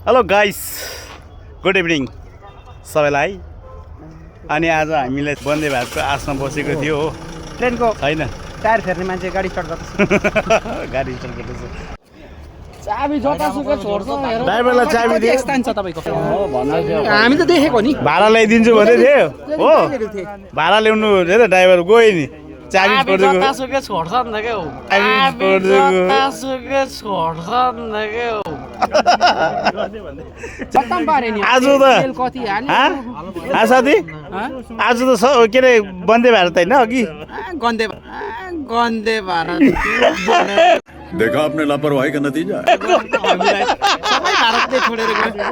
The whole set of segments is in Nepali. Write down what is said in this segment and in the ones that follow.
हेलो गाइस, गुड इभिनिङ सबैलाई। अनि आज हामीले वन्दे भारतको आसमा बसेको थियो हो। ट्रेनको छैन टायर फेर्ने मान्छे गाडी स्टार्ट गर्दैछ। गाडी स्टार्ट गर्दैछ। चाबी जतासुकै छोड्छ हेर। ड्राइभरलाई चाबी दिए स्थान छ तपाईको। हामी त देखेको नि। भाडा ल्याइदिन्छु भन्दै थियो हो। भाडा ल्याउनु हेर ड्राइभर गयो नि। चाबी छोड्दिएको जतासुकै छोड्छ नि त के हो। जतासुकै छोड्छ नि त के हो। खत्तम पारे नि। आज त कति हाल्यो? साथी आज त के अरे वन्दे भारत होइन अघि गन्दे भारत। देखा आपने लापरवाही का नतीजा है। सबै भारतले छोडेर गयो।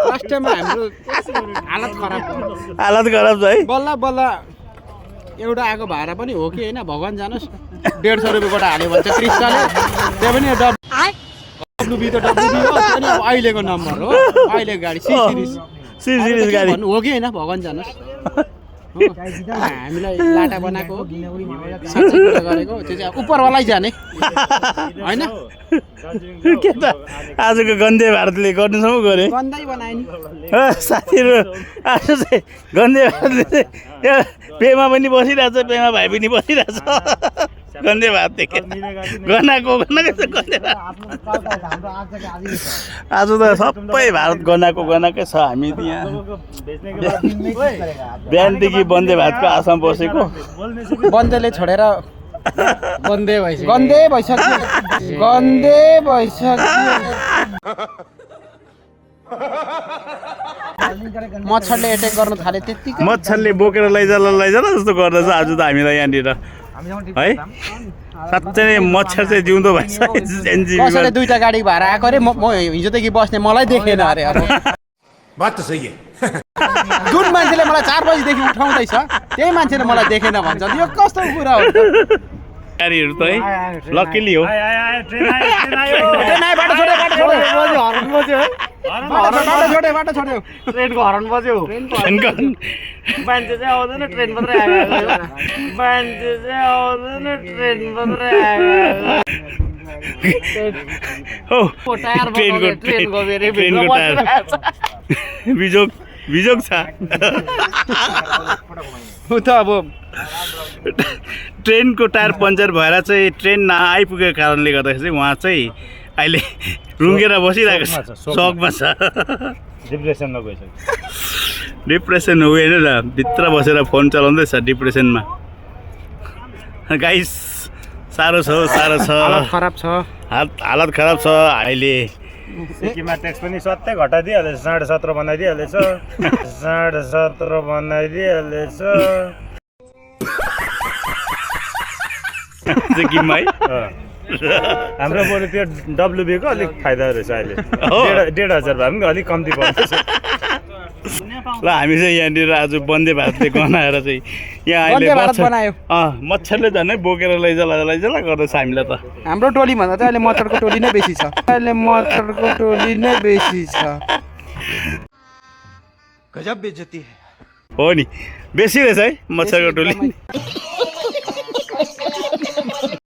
लास्ट टाइममा हाम्रो हालत खराब छ है। बल्ल बल्ल एउटा आएको भाडा पनि हो कि होइन भगवान् जानोस् 150 रुपियाँबाट हाल्यो भन्छ क्रिस्टाले। त्यो पनि डब्लुबी त डब्लुबी हो। अनि अहिलेको नम्बर हो, अहिलेको गाडी सी सिरिज गाडी हो कि होइन भगवान् जानोस्। हामीलाई लाटा बनाएको हो, साँच्चै कुरा गरेको त्यो चाहिँ उपरवालै जाने होइन। के त आजको गन्दे भारतले गर्नुसम्म गरे गन्दै बनायो नि साथीहरू। आज चाहिँ गन्दे भारतले चाहिँ पेमा पनि बसिरहेछ, पेमा भाइ पनि बसिरहेछ। गन्दे भारत देखे गनाएको गन्दे भारत। आज त सबै भारत गनाएकै छ। हामी यहाँ बिहानदेखि वन्दे भारतको आसाम बसेको। बन्देले छोडेर गन्दे भइसक्यो। मच्छरले एटेक गर्न थाले त्यतिकै। मच्छरले बोकेर लैजाला जस्तो गर्दैछ आज त हामीलाई यहाँनिर है। साँच्चै नै मच्छर चाहिँ जिउँदो भइसक्यो। कसैले दुईटा गाडी भाडा आएको अरे। म हिजोदेखि बस्ने मलाई देखेन अरे। बात त सही है। जुन मान्छेले मलाई 4 बजीदेखि उठाउँदैछ त्यही मान्छेले मलाई देखेन भन्छ। यो कस्तो कुरा हो? गाडीहरू त है लकिली हो। बाटो छोड्यो। ट्रेनको हर्न बज्यो। मान्छे चाहिँ आउँदैन, ट्रेन मात्रै आएको। मान्छे चाहिँ आउँदैन, ट्रेन मात्रै आएको। ट्रेनको टायर बिजोग छ। त अब ट्रेनको टायर पङ्चर भएर चाहिँ ट्रेन नआइपुगेको कारणले गर्दाखेरि चाहिँ उहाँ चाहिँ अहिले रुँगेर बसिरहेको छ, सकमा छ। डिप्रेसन हो होइन र, भित्र बसेर फोन चलाउँदैछ डिप्रेसनमा। गाइस साह्रो छ। खराब छ। हालत खराब छ अहिले। सिक्किममा ट्याक्स पनि सत्तै घटाइदिइहालेछ, 17.5 बनाइदिइहालेछ। 17.5 बनाइदिइहालेछ सिक्किममा है। हाम्रो बरु त्यो डब्लुबीको अलिक फाइदा रहेछ अहिले। 1,500 भए पनि अलिक कम्ती पर्दैछ। ल हामी चाहिँ यहाँनिर आज वन्दे भारतले गनाएर चाहिँ यहाँ अहिले मच्छरले झन् बोकेर लैजाला गर्दैछ हामीलाई त। हाम्रो टोली भन्दा चाहिँ अहिले मच्छरको टोली नै बेसी छ। गजब बेइज्जती है। हो नि, बेसी रहेछ है मच्छरको टोली।